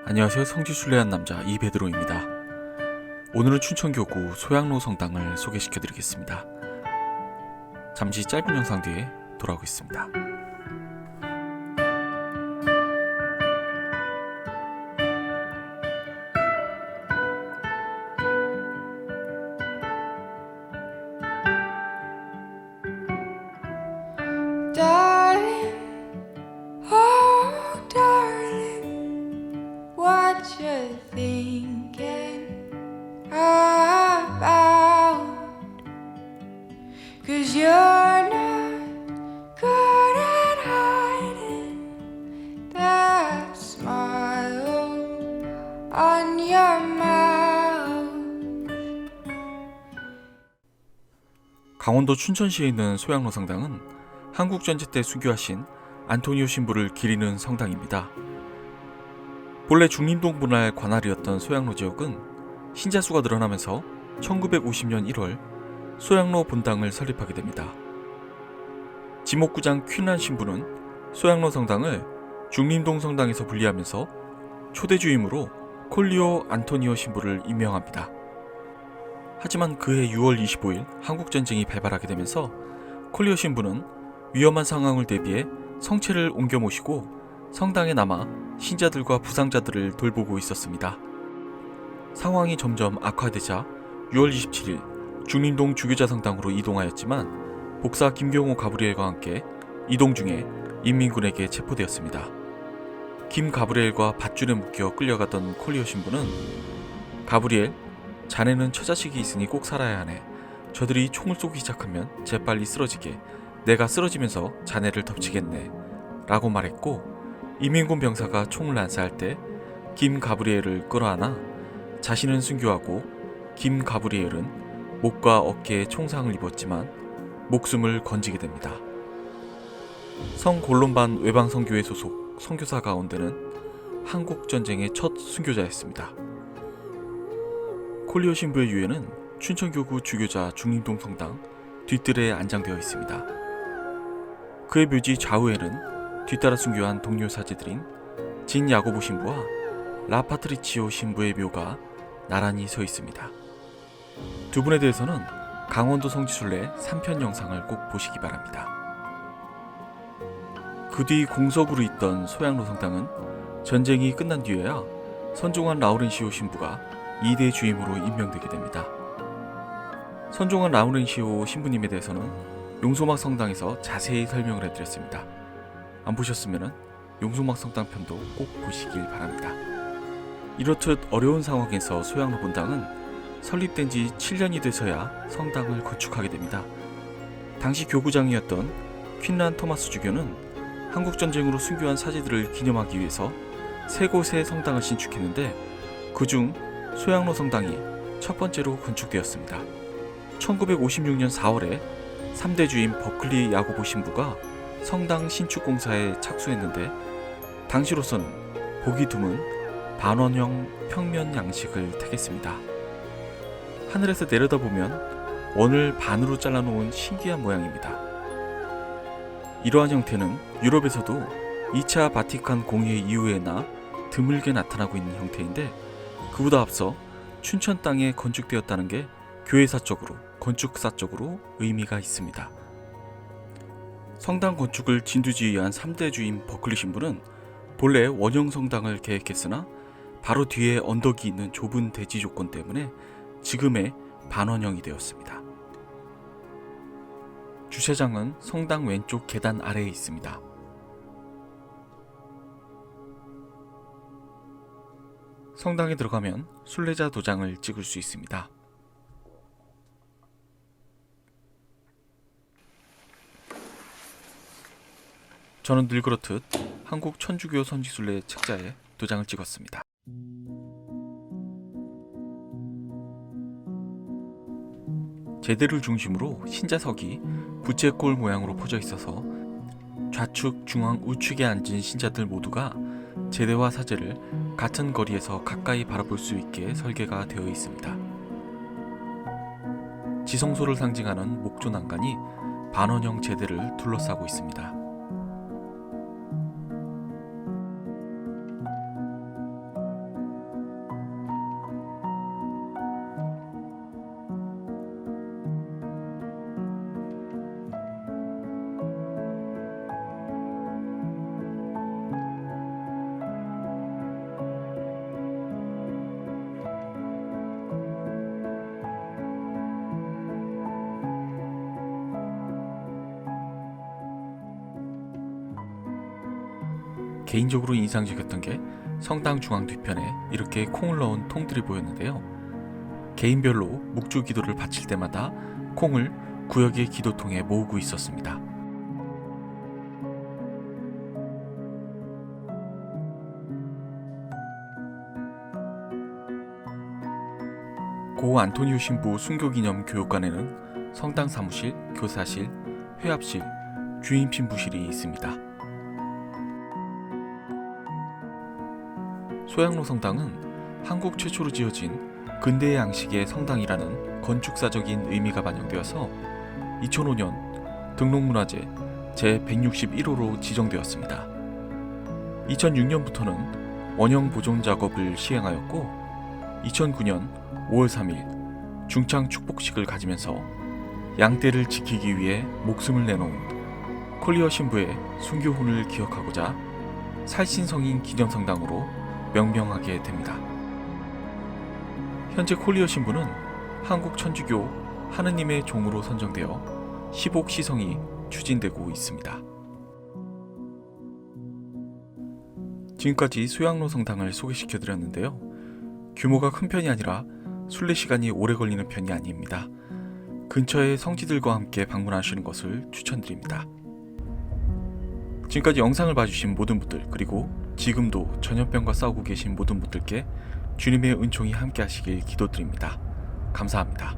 안녕하세요. 성지순례한 남자 이베드로입니다. 오늘은 춘천교구 소양로 성당을 소개시켜드리겠습니다. 잠시 짧은 영상 뒤에 돌아오겠습니다. Darling, oh darling, what you thinking about? 'Cause you're not good at hiding that smile on your mouth. 강원도 춘천시에 있는 소양로 성당은 한국전쟁 때 순교하신 안토니오 신부를 기리는 성당입니다. 본래 중림동 분할 관할이었던 소양로 지역은 신자 수가 늘어나면서 1950년 1월 소양로 본당을 설립하게 됩니다. 지목구장 퀸란 신부는 소양로 성당을 중림동 성당에서 분리하면서 초대 주임으로 콜리오 안토니오 신부를 임명합니다. 하지만 그해 6월 25일 한국전쟁이 발발하게 되면서 콜리오 신부는 위험한 상황을 대비해 성체를 옮겨 모시고 성당에 남아 신자들과 부상자들을 돌보고 있었습니다. 상황이 점점 악화되자 6월 27일 중림동 주교자 성당으로 이동하였지만 복사 김경호 가브리엘과 함께 이동 중에 인민군에게 체포되었습니다. 김 가브리엘과 밧줄에 묶여 끌려가던 콜리오 신부는 가브리엘, 자네는 처자식이 있으니 꼭 살아야 하네. 저들이 총을 쏘기 시작하면 재빨리 쓰러지게 내가 쓰러지면서 자네를 덮치겠네 라고 말했고, 이민군 병사가 총을 난사할 때 김 가브리엘을 끌어안아 자신은 순교하고 김 가브리엘은 목과 어깨에 총상을 입었지만 목숨을 건지게 됩니다. 성 골롬반 외방선교회 소속 선교사 가운데는 한국전쟁의 첫 순교자였습니다. 콜리오 신부의 유해는 춘천교구 주교자 중림동 성당 뒷뜰에 안장되어 있습니다. 그의 묘지 좌우에는 뒤따라 순교한 동료 사제들인 진 야고보 신부와 라 파트리치오 신부의 묘가 나란히 서 있습니다. 두 분에 대해서는 강원도 성지순례 3편 영상을 꼭 보시기 바랍니다. 그 뒤 공석으로 있던 소양로 성당은 전쟁이 끝난 뒤에야 선종환 라우렌시오 신부가 2대 주임으로 임명되게 됩니다. 선종환 라우렌시오 신부님에 대해서는 용소막 성당에서 자세히 설명을 해드렸습니다. 안 보셨으면 용소막 성당 편도 꼭 보시길 바랍니다. 이렇듯 어려운 상황에서 소양로 본당은 설립된 지 7년이 돼서야 성당을 건축하게 됩니다. 당시 교구장이었던 퀸란 토마스 주교는 한국전쟁으로 순교한 사제들을 기념하기 위해서 세 곳의 성당을 신축했는데 그중 소양로 성당이 첫 번째로 건축되었습니다. 1956년 4월에 3대 주임 버클리 야고보 신부가 성당 신축 공사에 착수했는데 당시로서는 보기 드문 반원형 평면 양식을 택했습니다. 하늘에서 내려다보면 원을 반으로 잘라놓은 신기한 모양입니다. 이러한 형태는 유럽에서도 2차 바티칸 공회 이후에나 드물게 나타나고 있는 형태인데 그보다 앞서 춘천 땅에 건축되었다는 게 교회사적으로 건축사적으로 의미가 있습니다. 성당 건축을 진두지휘한 3대 주임 버클리 신부는 본래 원형 성당을 계획했으나 바로 뒤에 언덕이 있는 좁은 대지 조건 때문에 지금의 반원형이 되었습니다. 주차장은 성당 왼쪽 계단 아래에 있습니다. 성당에 들어가면 순례자 도장을 찍을 수 있습니다. 저는 늘 그렇듯 한국 천주교 선지순례 책자에 도장을 찍었습니다. 제대를 중심으로 신자석이 부채꼴 모양으로 포져 있어서 좌측, 중앙, 우측에 앉은 신자들 모두가 제대와 사제를 같은 거리에서 가까이 바라볼 수 있게 설계가 되어 있습니다. 지성소를 상징하는 목조 난간이 반원형 제대를 둘러싸고 있습니다. 개인적으로 인상적이었던 게 성당 중앙 뒤편에 이렇게 콩을 넣은 통들이 보였는데요. 개인별로 묵주 기도를 바칠 때마다 콩을 구역의 기도통에 모으고 있었습니다. 고 안토니오 신부 순교기념 교육관에는 성당 사무실, 교사실, 회합실, 주임 신부실이 있습니다. 소양로 성당은 한국 최초로 지어진 근대의 양식의 성당이라는 건축사적인 의미가 반영되어서 2005년 등록문화재 제161호로 지정되었습니다. 2006년부터는 원형 보존 작업을 시행하였고 2009년 5월 3일 중창 축복식을 가지면서 양떼를 지키기 위해 목숨을 내놓은 콜리어 신부의 순교훈을 기억하고자 살신성인 기념성당으로 명명하게 됩니다. 현재 콜리어 신부는 한국 천주교 하느님의 종으로 선정되어 15시성이 추진되고 있습니다. 지금까지 소양로 성당을 소개시켜드렸는데요. 규모가 큰 편이 아니라 순례 시간이 오래 걸리는 편이 아닙니다. 근처의 성지들과 함께 방문하시는 것을 추천드립니다. 지금까지 영상을 봐주신 모든 분들, 그리고 지금도 전염병과 싸우고 계신 모든 분들께 주님의 은총이 함께 하시길 기도드립니다. 감사합니다.